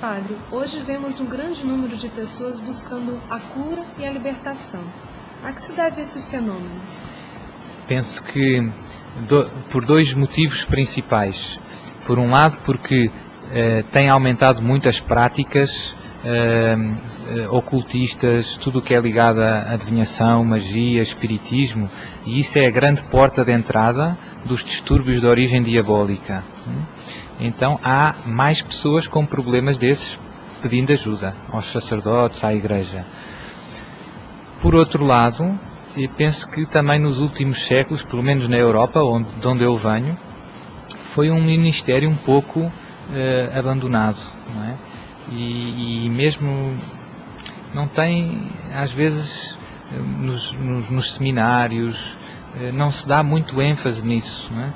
Padre, hoje vemos um grande número de pessoas buscando a cura e a libertação. A que se deve esse fenômeno? Penso que por dois motivos principais. Por um lado, porque tem aumentado muito as práticas ocultistas, tudo o que é ligado à adivinhação, magia, espiritismo, e isso é a grande porta de entrada dos distúrbios de origem diabólica. Então há mais pessoas com problemas desses pedindo ajuda aos sacerdotes, à Igreja. Por outro lado, eu penso que também nos últimos séculos, pelo menos na Europa, de onde eu venho, foi um ministério um pouco abandonado, não é? E mesmo não tem, às vezes, nos seminários, não se dá muito ênfase nisso, não é?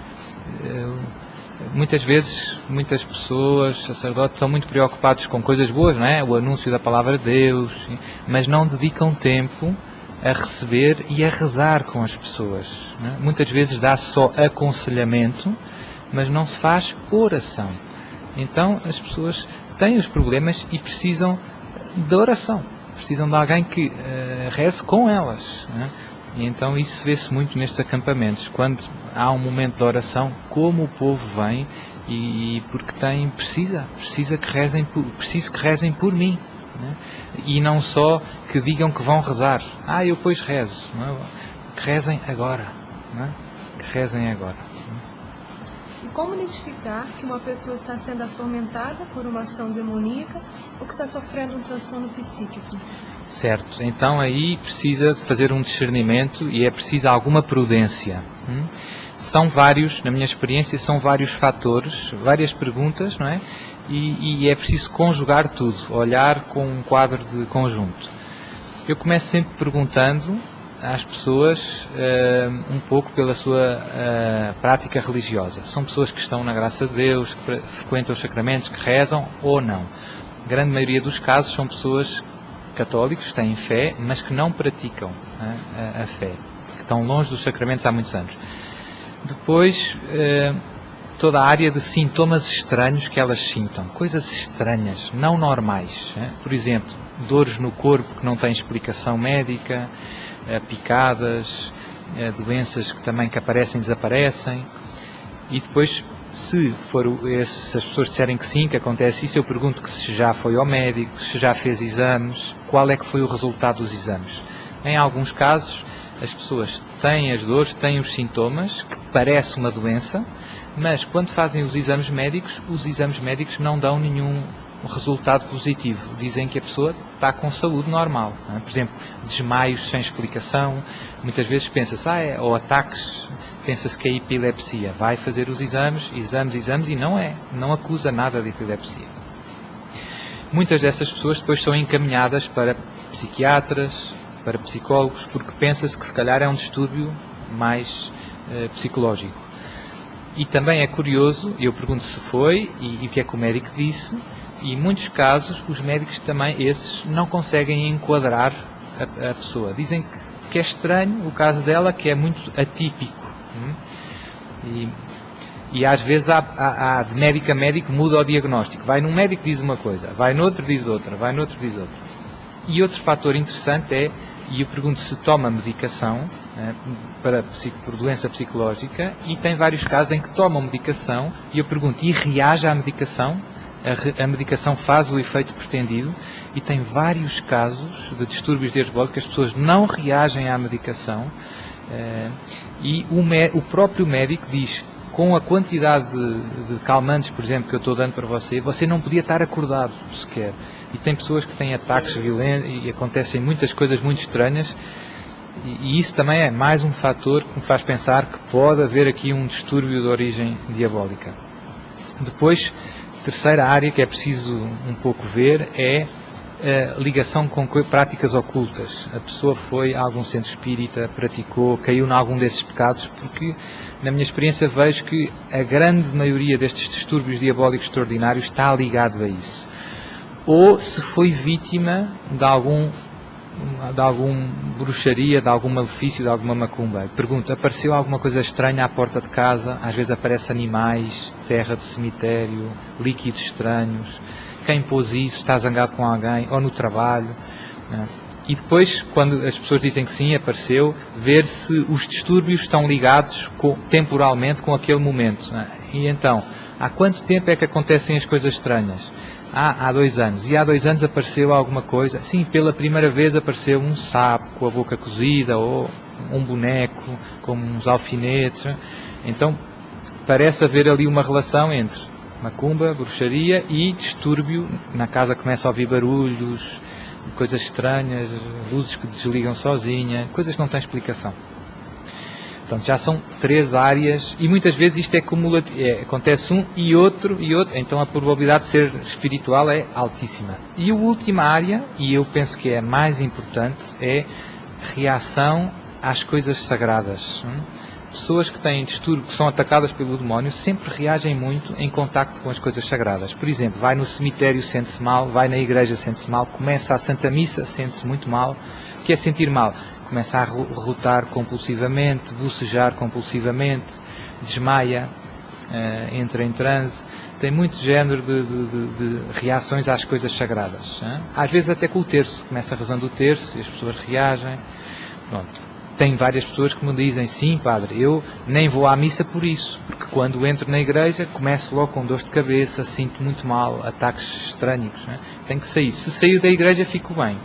Muitas vezes, muitas pessoas, sacerdotes, estão muito preocupados com coisas boas, não é? O anúncio da palavra de Deus, mas não dedicam tempo a receber e a rezar com as pessoas, não é? Muitas vezes dá-se só aconselhamento, mas não se faz oração. Então as pessoas têm os problemas e precisam de oração, precisam de alguém que reze com elas, não é? E então isso vê-se muito nestes acampamentos, quando há um momento de oração, como o povo vem e porque preciso que rezem por mim, não é? E não só que digam que vão rezar, eu depois rezo, não é? Que rezem agora, não é? Que rezem agora. E como identificar que uma pessoa está sendo atormentada por uma ação demoníaca ou que está sofrendo um transtorno psíquico? Certo, então aí precisa de fazer um discernimento e é preciso alguma prudência. São vários, na minha experiência, são vários fatores, várias perguntas, não é? E é preciso conjugar tudo, olhar com um quadro de conjunto. Eu começo sempre perguntando às pessoas um pouco pela sua prática religiosa. São pessoas que estão na graça de Deus, que frequentam os sacramentos, que rezam ou não. A grande maioria dos casos são pessoas católicos, têm fé, mas que não praticam a fé, que estão longe dos sacramentos há muitos anos. Depois, toda a área de sintomas estranhos que elas sintam, coisas estranhas, não normais. Por exemplo, dores no corpo que não têm explicação médica, picadas, doenças que também que aparecem e desaparecem. E depois, se as pessoas disserem que sim, que acontece isso, eu pergunto que se já foi ao médico, se já fez exames, qual é que foi o resultado dos exames. Em alguns casos, as pessoas têm as dores, têm os sintomas, que parece uma doença, mas quando fazem os exames médicos não dão nenhum resultado positivo. Dizem que a pessoa está com saúde normal. Não é? Por exemplo, desmaios sem explicação, muitas vezes pensa-se, ou ataques, pensa-se que é epilepsia. Vai fazer os exames e não acusa nada de epilepsia. Muitas dessas pessoas depois são encaminhadas para psiquiatras, para psicólogos, porque pensa-se que se calhar é um distúrbio mais psicológico. E também é curioso, eu pergunto se foi e o que é que o médico disse, e em muitos casos os médicos também, esses, não conseguem enquadrar a pessoa. Dizem que é estranho o caso dela, que é muito atípico. E às vezes de médico a médico muda o diagnóstico. Vai num médico diz uma coisa, vai noutro diz outra, vai noutro diz outra. E outro fator interessante e eu pergunto se toma medicação por doença psicológica, e tem vários casos em que tomam medicação, e eu pergunto, e reage à medicação? A medicação faz o efeito pretendido? E tem vários casos de distúrbios diabólicos que as pessoas não reagem à medicação, e o próprio médico diz, com a quantidade de calmantes, por exemplo, que eu estou dando para você não podia estar acordado sequer. E tem pessoas que têm ataques violentos e acontecem muitas coisas muito estranhas, e isso também é mais um fator que me faz pensar que pode haver aqui um distúrbio de origem diabólica. Depois, terceira área que é preciso um pouco ver é a ligação com práticas ocultas. A pessoa foi a algum centro espírita, praticou, caiu em algum desses pecados, porque na minha experiência vejo que a grande maioria destes distúrbios diabólicos extraordinários está ligado a isso. Ou se foi vítima de alguma bruxaria, de algum malefício, de alguma macumba. Pergunto, apareceu alguma coisa estranha à porta de casa? Às vezes aparecem animais, terra de cemitério, líquidos estranhos. quem pôs isso, está zangado com alguém, ou no trabalho. E depois, quando as pessoas dizem que sim, apareceu, ver se os distúrbios estão ligados temporalmente com aquele momento. E então, há quanto tempo é que acontecem as coisas estranhas? Há 2 anos. E há 2 anos apareceu alguma coisa? Sim, pela primeira vez apareceu um sapo com a boca cozida, ou um boneco com uns alfinetes. Então, parece haver ali uma relação entre macumba, bruxaria e distúrbio. Na casa começa a ouvir barulhos, coisas estranhas, luzes que desligam sozinha, coisas que não têm explicação. Portanto, já são 3 áreas e muitas vezes isto é cumulativo, acontece um e outro, então a probabilidade de ser espiritual é altíssima. E a última área, e eu penso que é a mais importante, é reação às coisas sagradas. Pessoas que têm distúrbio, que são atacadas pelo demónio, sempre reagem muito em contacto com as coisas sagradas. Por exemplo, vai no cemitério, sente-se mal, vai na igreja, sente-se mal, começa a Santa Missa, sente-se muito mal. O que é sentir mal? Começa a rotar compulsivamente, bocejar compulsivamente, desmaia, entra em transe. Tem muito género de reações às coisas sagradas. Às vezes até com o terço. Começa rezando o terço e as pessoas reagem. Pronto. Tem várias pessoas que me dizem, sim, padre, eu nem vou à missa por isso, porque quando entro na igreja começo logo com dores de cabeça, sinto muito mal, ataques estranhos, tenho que sair. Se sair da igreja fico bem.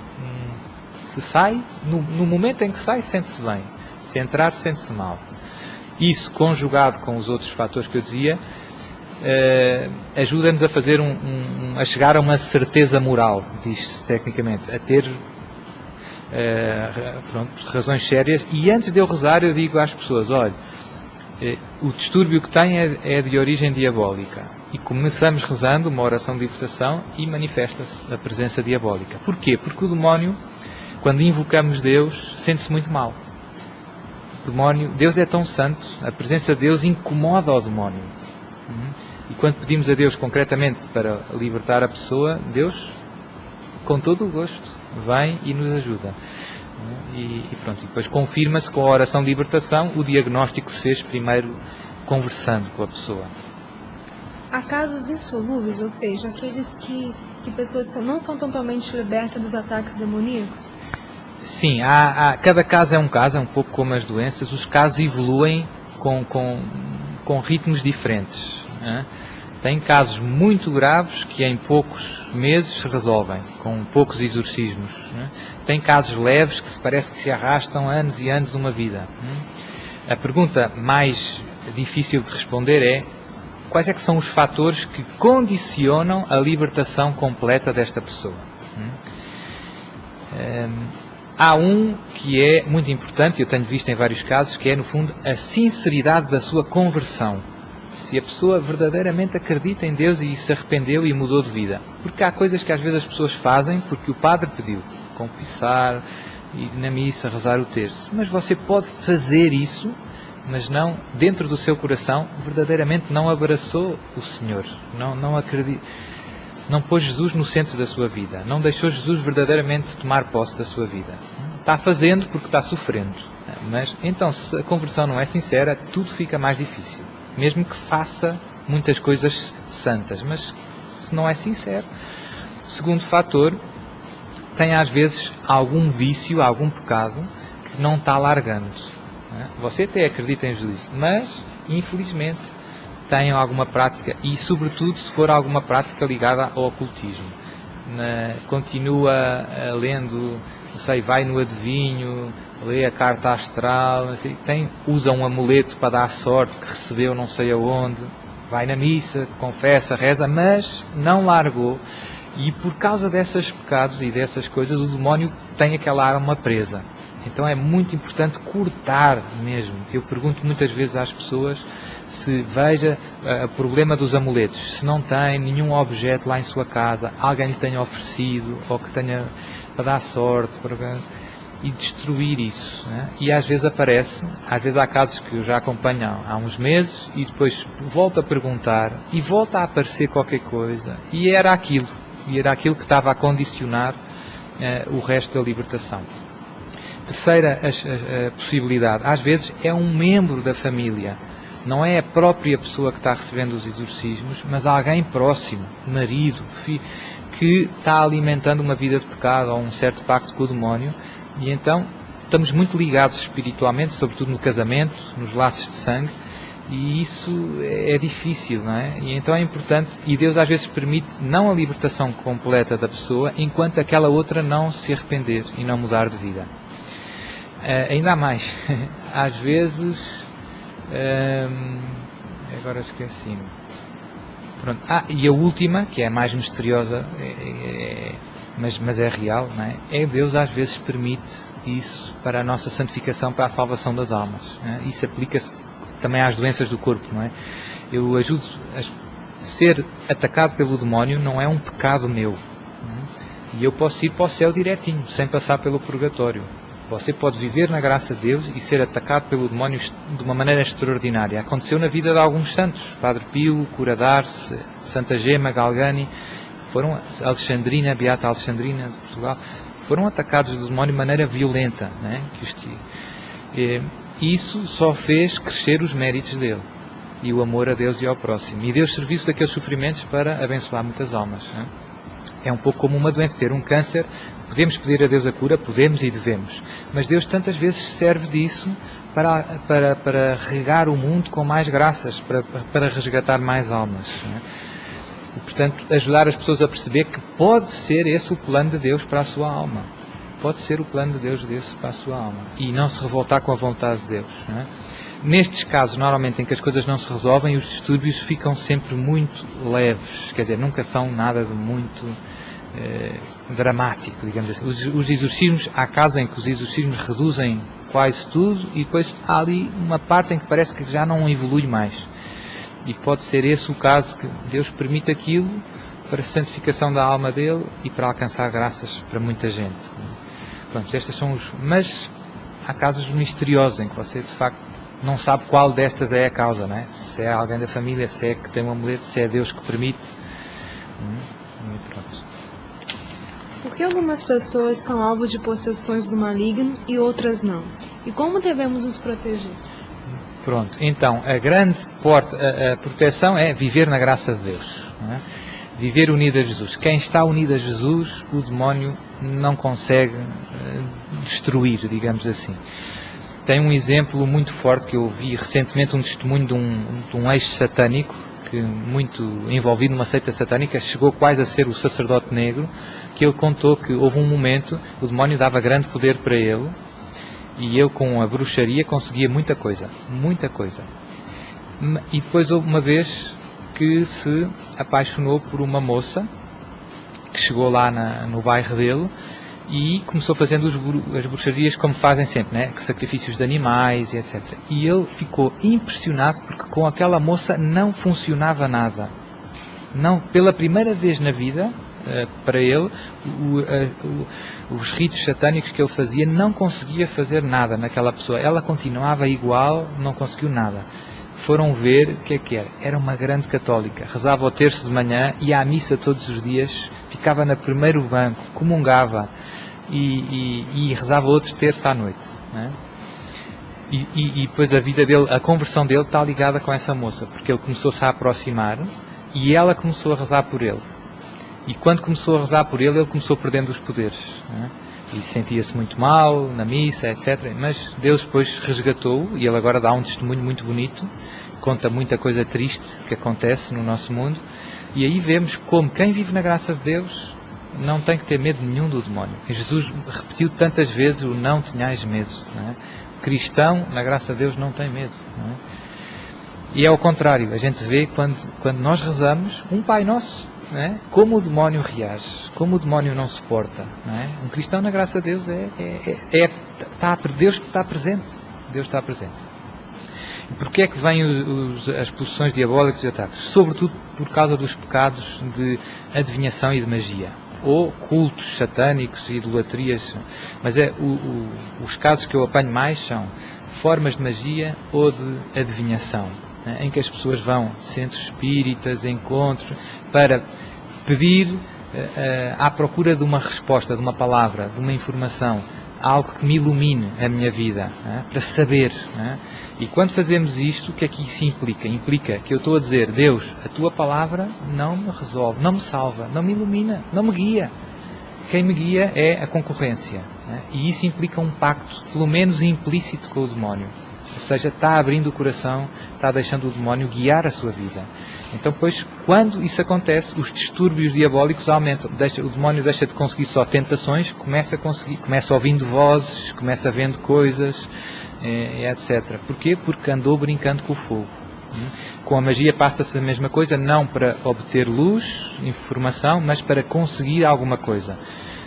Se sai, no momento em que sai, sente-se bem. Se entrar, sente-se mal. Isso, conjugado com os outros fatores que eu dizia, ajuda-nos a fazer a chegar a uma certeza moral, diz-se tecnicamente, a ter razões sérias. E antes de eu rezar eu digo às pessoas, olha, o distúrbio que tem é de origem diabólica, e começamos rezando uma oração de libertação e manifesta-se a presença diabólica. Porquê? Porque o demónio, quando invocamos Deus, sente-se muito mal. O demónio, Deus é tão santo, a presença de Deus incomoda o demónio. E quando pedimos a Deus concretamente para libertar a pessoa, Deus, com todo o gosto, vem e nos ajuda. E pronto, e depois confirma-se com a oração de libertação o diagnóstico que se fez primeiro conversando com a pessoa. Há casos insolúveis, ou seja, aqueles que pessoas não são totalmente libertas dos ataques demoníacos? Sim, cada caso é um pouco como as doenças, os casos evoluem com ritmos diferentes. Tem casos muito graves que em poucos meses se resolvem, com poucos exorcismos. Tem casos leves que parece que se arrastam anos e anos uma vida. A pergunta mais difícil de responder é: quais é que são os fatores que condicionam a libertação completa desta pessoa? Há um que é muito importante, eu tenho visto em vários casos, que é, no fundo, a sinceridade da sua conversão. Se a pessoa verdadeiramente acredita em Deus e se arrependeu e mudou de vida. Porque há coisas que às vezes as pessoas fazem porque o padre pediu. Confessar, ir na missa, rezar o terço. Mas você pode fazer isso, mas não, dentro do seu coração, verdadeiramente não abraçou o Senhor. Não acredita. Não pôs Jesus no centro da sua vida. Não deixou Jesus verdadeiramente tomar posse da sua vida. Está fazendo porque está sofrendo. Mas, então, se a conversão não é sincera, tudo fica mais difícil. Mesmo que faça muitas coisas santas. Mas, se não é sincero. Segundo fator, tem às vezes algum vício, algum pecado, que não está largando. Você até acredita em Jesus, mas, infelizmente, tem alguma prática, e sobretudo se for alguma prática ligada ao ocultismo. Continua lendo, não sei, vai no adivinho, lê a carta astral, não sei, usa um amuleto para dar sorte que recebeu não sei aonde, vai na missa, confessa, reza, mas não largou. E por causa desses pecados e dessas coisas, o demónio tem aquela arma presa. Então é muito importante cortar mesmo. Eu pergunto muitas vezes às pessoas se veja o problema dos amuletos, se não tem nenhum objeto lá em sua casa, alguém lhe tenha oferecido, ou que tenha para dar sorte, e destruir isso. E às vezes às vezes há casos que eu já acompanho há uns meses, e depois volto a perguntar, e volta a aparecer qualquer coisa, e era aquilo que estava a condicionar o resto da libertação. Terceira a possibilidade, às vezes é um membro da família Não é a própria pessoa que está recebendo os exorcismos, mas alguém próximo, marido, filho, que está alimentando uma vida de pecado ou um certo pacto com o demónio, e então estamos muito ligados espiritualmente, sobretudo no casamento, nos laços de sangue, e isso é difícil, não é? E então é importante, e Deus às vezes permite não a libertação completa da pessoa, enquanto aquela outra não se arrepender e não mudar de vida. Ainda há mais, às vezes, agora esqueci-me. Pronto. E a última, que é a mais misteriosa, mas é real, não é? Deus às vezes permite isso para a nossa santificação, para a salvação das almas. Não é? Isso aplica-se também às doenças do corpo, não é? Eu ajudo a ser atacado pelo demónio, não é um pecado meu. Não é? E eu posso ir para o céu direitinho, sem passar pelo purgatório. Você pode viver na graça de Deus e ser atacado pelo demónio de uma maneira extraordinária. Aconteceu na vida de alguns santos. Padre Pio, Cura d'Ars, Santa Gema, Galgani, foram Alexandrina, Beata Alexandrina de Portugal, foram atacados do demónio de maneira violenta, não é? Isso só fez crescer os méritos dele e o amor a Deus e ao próximo. E Deus serviu-se daqueles sofrimentos para abençoar muitas almas. Não é? É um pouco como uma doença, ter um câncer. Podemos pedir a Deus a cura, podemos e devemos. Mas Deus tantas vezes serve disso para regar o mundo com mais graças, para resgatar mais almas. Não é? E, portanto, ajudar as pessoas a perceber que pode ser esse o plano de Deus para a sua alma. Pode ser o plano de Deus desse para a sua alma. E não se revoltar com a vontade de Deus. Não é? Nestes casos, normalmente, em que as coisas não se resolvem, os distúrbios ficam sempre muito leves. Quer dizer, nunca são nada de muito dramático, digamos assim. Os exorcismos, há casos em que os exorcismos reduzem quase tudo e depois há ali uma parte em que parece que já não evolui mais. E pode ser esse o caso, que Deus permite aquilo para a santificação da alma dele e para alcançar graças para muita gente. Pronto, estas são mas há casos misteriosos em que você de facto não sabe qual destas é a causa, não é? Se é alguém da família, se é que tem uma mulher, se é Deus que permite. Pronto. Por que algumas pessoas são alvo de possessões do maligno e outras não? E como devemos nos proteger? Pronto, então a grande a proteção é viver na graça de Deus, não é? Viver unido a Jesus. Quem está unido a Jesus, o demónio não consegue destruir, digamos assim. Tem um exemplo muito forte que eu vi recentemente, um testemunho de um ex-satânico, que muito envolvido numa seita satânica, chegou quase a ser o sacerdote negro, que ele contou que houve um momento, o demónio dava grande poder para ele, e ele com a bruxaria conseguia muita coisa. E depois houve uma vez que se apaixonou por uma moça que chegou lá no bairro dele e começou fazendo as bruxarias como fazem sempre, né? Sacrifícios de animais e etc. E ele ficou impressionado porque com aquela moça não funcionava nada. Não, pela primeira vez na vida, para ele, os ritos satânicos que ele fazia não conseguia fazer nada naquela pessoa. Ela continuava igual, não conseguiu nada. Foram ver o que é que era. Era uma grande católica. Rezava ao terço de manhã, ia à missa todos os dias, ficava no primeiro banco, comungava e rezava outro terço à noite. Né? E depois a vida dele, a conversão dele está ligada com essa moça, porque ele começou-se a aproximar e ela começou a rezar por ele. E quando começou a rezar por ele, ele começou perdendo os poderes. Né? E sentia-se muito mal na missa, etc. Mas Deus depois resgatou-o e ele agora dá um testemunho muito bonito, conta muita coisa triste que acontece no nosso mundo. E aí vemos como quem vive na graça de Deus não tem que ter medo nenhum do demónio. E Jesus repetiu tantas vezes o não tenhais medo. Não é? O cristão, na graça de Deus, não tem medo. Não é? E é ao contrário, a gente vê quando nós rezamos um Pai Nosso, não é? Como o demónio reage, como o demónio não suporta. Não é? Um cristão, na graça de Deus, Deus está presente. Deus está presente. E porquê é que vêm as possessões diabólicas e ataques? Sobretudo por causa dos pecados de adivinhação e de magia. Ou cultos satânicos e idolatrias. Mas os casos que eu apanho mais são formas de magia ou de adivinhação, né? Em que as pessoas vão, centros espíritas, encontros, para pedir à procura de uma resposta, de uma palavra, de uma informação, algo que me ilumine a minha vida, né? Para saber. Né? E quando fazemos isto, o que é que isso implica? Implica que eu estou a dizer, Deus, a tua palavra não me resolve, não me salva, não me ilumina, não me guia. Quem me guia é a concorrência. Né? E isso implica um pacto, pelo menos implícito, com o demónio. Ou seja, está abrindo o coração, está deixando o demónio guiar a sua vida. Então, pois, quando isso acontece, os distúrbios diabólicos aumentam. O demónio deixa de conseguir só tentações, começa ouvindo vozes, começa vendo coisas, etc. Porquê? Porque andou brincando com o fogo. Com a magia passa-se a mesma coisa, não para obter luz, informação, mas para conseguir alguma coisa.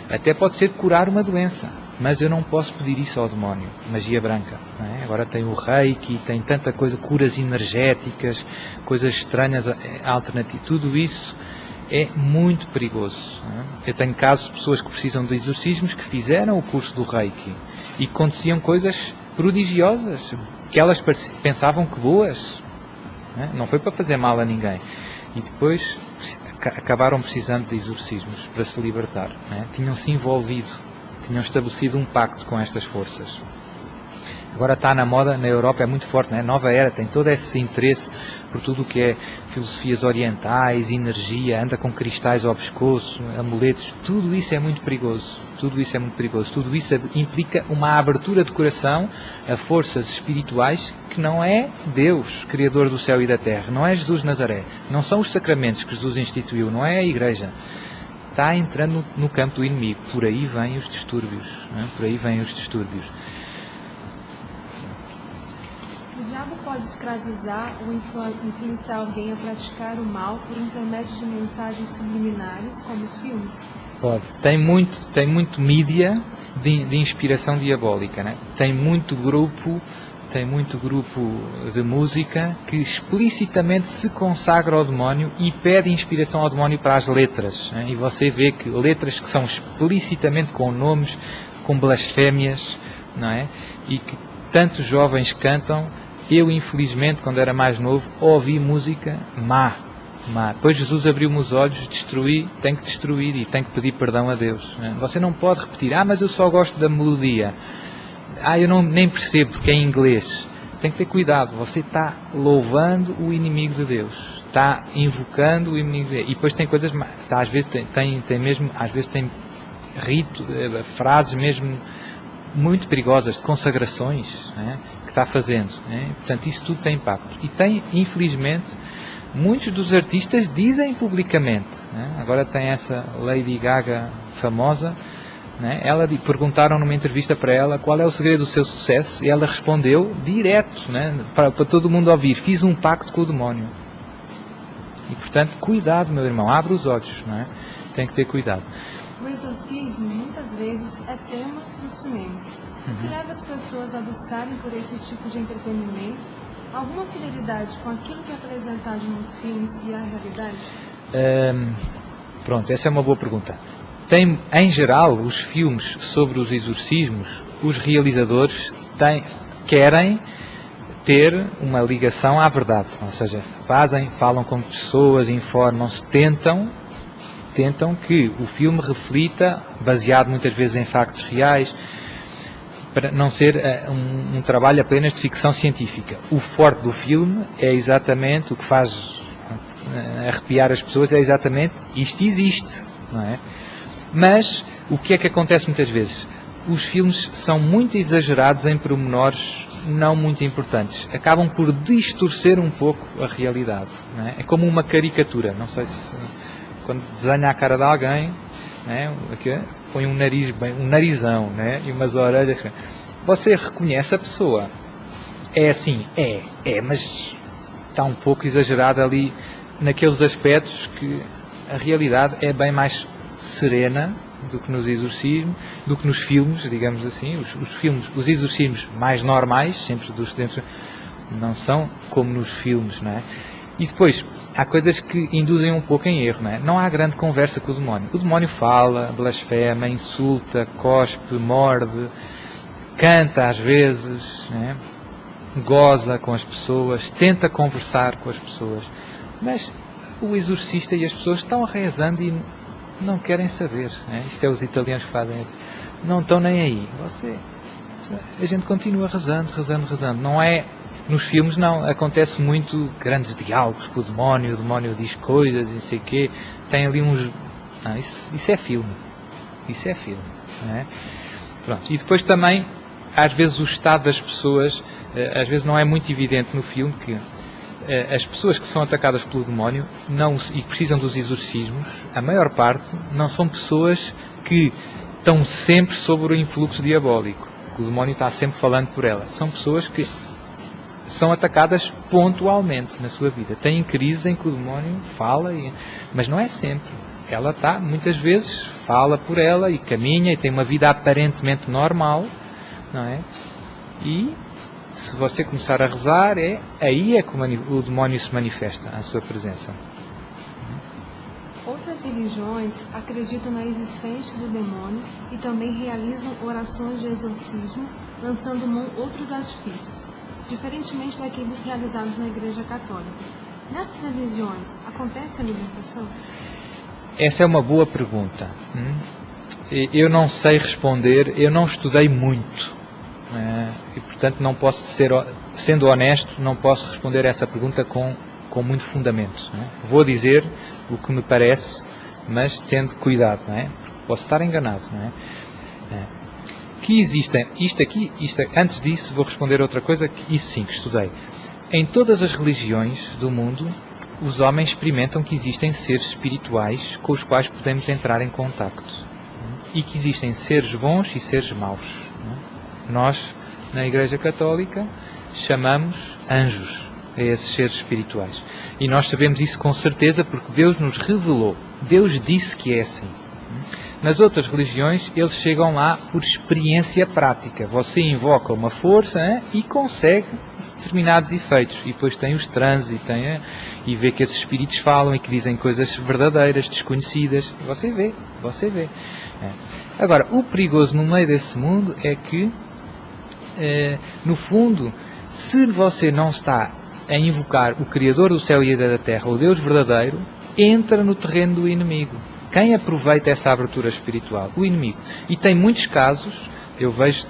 Até pode ser curar uma doença, mas eu não posso pedir isso ao demónio. Magia branca. Não é? Agora tem o reiki, tem tanta coisa, curas energéticas, coisas estranhas, alternativas. Tudo isso é muito perigoso. Não é? Eu tenho casos de pessoas que precisam de exorcismos que fizeram o curso do reiki e aconteciam coisas prodigiosas, que elas pensavam que boas. Não foi para fazer mal a ninguém. E depois acabaram precisando de exorcismos para se libertar. Tinham-se envolvido, tinham estabelecido um pacto com estas forças. Agora está na moda, na Europa é muito forte, Nova era, tem todo esse interesse por tudo o que é filosofias orientais, energia, anda com cristais ao pescoço, amuletos, tudo isso é muito perigoso. Tudo isso é muito perigoso. Tudo isso implica uma abertura de coração a forças espirituais que não é Deus, Criador do céu e da terra, não é Jesus de Nazaré, não são os sacramentos que Jesus instituiu, não é a Igreja. Está entrando no campo do inimigo. Por aí vêm os distúrbios. Por aí vêm os distúrbios. O diabo pode escravizar ou influenciar alguém a praticar o mal por intermédio de mensagens subliminares, como os filmes? Pode. Tem muito mídia de inspiração diabólica, Tem muito grupo de música que explicitamente se consagra ao demónio e pede inspiração ao demónio para as letras. E você vê que letras que são explicitamente com nomes, com blasfémias, não é? E que tantos jovens cantam. Eu, infelizmente, quando era mais novo, ouvi música má. Depois Jesus abriu-me os olhos, tenho que destruir e tenho que pedir perdão a Deus. Você não pode repetir, mas eu só gosto da melodia. Eu nem percebo porque é em inglês. Tem que ter cuidado, você está louvando o inimigo de Deus. Está invocando o inimigo de Deus. E depois tem coisas, às vezes tem frases mesmo muito perigosas, de consagrações, que está fazendo. Portanto, isso tudo tem impacto. E tem, infelizmente, muitos dos artistas dizem publicamente. Agora tem essa Lady Gaga famosa. Perguntaram numa entrevista para ela qual é o segredo do seu sucesso e ela respondeu direto, para todo mundo ouvir: fiz um pacto com o demónio. E portanto, cuidado, meu irmão, abre os olhos, tem que ter cuidado. O exorcismo muitas vezes é tema no cinema. O que leva as pessoas a buscarem por esse tipo de entretenimento alguma fidelidade com aquilo que é apresentado nos filmes e a realidade? Pronto, essa é uma boa pergunta. Em geral, os filmes sobre os exorcismos, os realizadores querem ter uma ligação à verdade. Ou seja, falam com pessoas, informam-se, tentam que o filme reflita, baseado muitas vezes em factos reais, para não ser um trabalho apenas de ficção científica. O forte do filme é exatamente o que faz arrepiar as pessoas, é exatamente isto existe, não é? Mas o que é que acontece muitas vezes? Os filmes são muito exagerados em pormenores não muito importantes. Acabam por distorcer um pouco a realidade. Não é? É como uma caricatura. Não sei se quando desenha a cara de alguém, põe um narizão, e umas orelhas. Você reconhece a pessoa. É assim, mas está um pouco exagerado ali naqueles aspectos que a realidade é bem mais serena do que nos exorcismos, do que nos filmes, digamos assim. Os exorcismos mais normais, sempre dos dentro, não são como nos filmes, não é? E depois, há coisas que induzem um pouco em erro, não é? Não há grande conversa com o demónio. O demónio fala, blasfema, insulta, cospe, morde, canta às vezes, não é? Goza com as pessoas, tenta conversar com as pessoas. Mas o exorcista e as pessoas estão rezando e não querem saber. Não é? Isto é os italianos que fazem isso. Não estão nem aí. A gente continua rezando. Não é Nos filmes não, acontece muito grandes diálogos com o demónio diz coisas e não sei o quê, tem ali uns... Não, isso é filme, não é? Pronto. E depois também, às vezes o estado das pessoas, às vezes não é muito evidente no filme que as pessoas que são atacadas pelo demónio e que precisam dos exorcismos, a maior parte não são pessoas que estão sempre sob o influxo diabólico, que o demónio está sempre falando por elas. São pessoas que são atacadas pontualmente na sua vida. Têm crises em que o demónio fala, mas não é sempre. Ela está, muitas vezes, fala por ela e caminha e tem uma vida aparentemente normal, não é? E se você começar a rezar, aí é que o demónio se manifesta, a sua presença. Outras religiões acreditam na existência do demônio e também realizam orações de exorcismo, lançando mão outros artifícios, diferentemente daqueles realizados na Igreja Católica. Nessas religiões, acontece a libertação? Essa é uma boa pergunta. Eu não sei responder, eu não estudei muito. E, portanto, não posso sendo honesto, não posso responder essa pergunta com muito fundamento. Vou dizer o que me parece, mas tendo cuidado, não é? Porque posso estar enganado, não é? Que existem, antes disso vou responder outra coisa, que isso sim, que estudei. Em todas as religiões do mundo, os homens experimentam que existem seres espirituais com os quais podemos entrar em contacto. E que existem seres bons e seres maus. Nós, na Igreja Católica, chamamos anjos a esses seres espirituais. E nós sabemos isso com certeza porque Deus nos revelou. Deus disse que é assim. Nas outras religiões, eles chegam lá por experiência prática. Você invoca uma força e consegue determinados efeitos. E depois tem os transes e vê que esses espíritos falam e que dizem coisas verdadeiras, desconhecidas. Você vê. Agora, o perigoso no meio desse mundo é que, no fundo, se você não está a invocar o Criador do céu e da terra, o Deus verdadeiro, entra no terreno do inimigo. Quem aproveita essa abertura espiritual? O inimigo. E tem muitos casos, eu vejo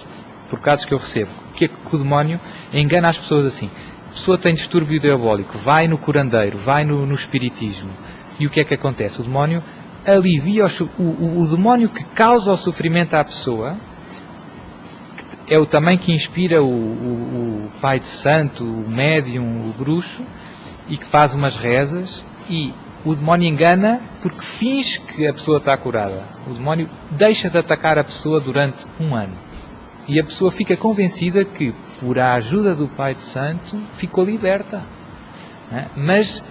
por casos que eu recebo, que o demónio engana as pessoas assim. A pessoa tem distúrbio diabólico, vai no curandeiro, vai no espiritismo. E o que é que acontece? O demónio alivia o demónio que causa o sofrimento à pessoa, é o também que inspira o pai de santo, o médium, o bruxo, e que faz umas rezas, e o demónio engana porque finge que a pessoa está curada. O demónio deixa de atacar a pessoa durante um ano. E a pessoa fica convencida que, por a ajuda do pai de santo, ficou liberta. Mas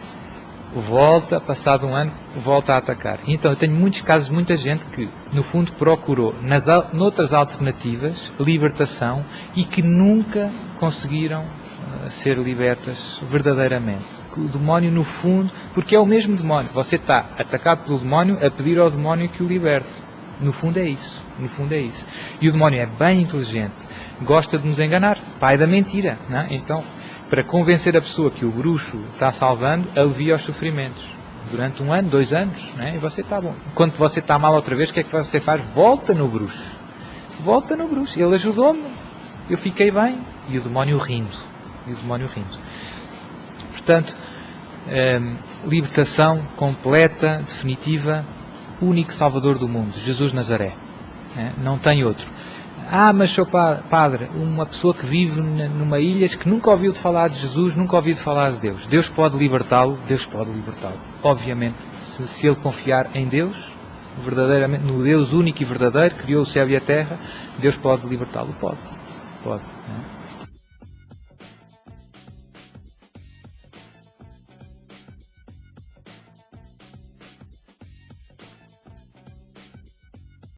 volta, passado um ano, volta a atacar. Então, eu tenho muitos casos de muita gente que, no fundo, procurou noutras alternativas libertação e que nunca conseguiram ser libertas verdadeiramente. O demónio, no fundo, porque é o mesmo demónio. Você está atacado pelo demónio a pedir ao demónio que o liberte. No fundo é isso. E o demónio é bem inteligente. Gosta de nos enganar. Pai da mentira. Não é? Então, para convencer a pessoa que o bruxo está salvando, alivia os sofrimentos. Durante 1 ano, 2 anos, não é? E você está bom. Quando você está mal outra vez, o que é que você faz? Volta no bruxo. Ele ajudou-me. Eu fiquei bem. E o demónio rindo. Portanto, libertação completa, definitiva, único Salvador do mundo, Jesus Nazaré. Não tem outro. Mas sou padre, uma pessoa que vive numa ilha que nunca ouviu de falar de Jesus, nunca ouviu de falar de Deus. Deus pode libertá-lo. Obviamente, se ele confiar em Deus, verdadeiramente, no Deus único e verdadeiro, que criou o céu e a terra, Deus pode libertá-lo. Pode.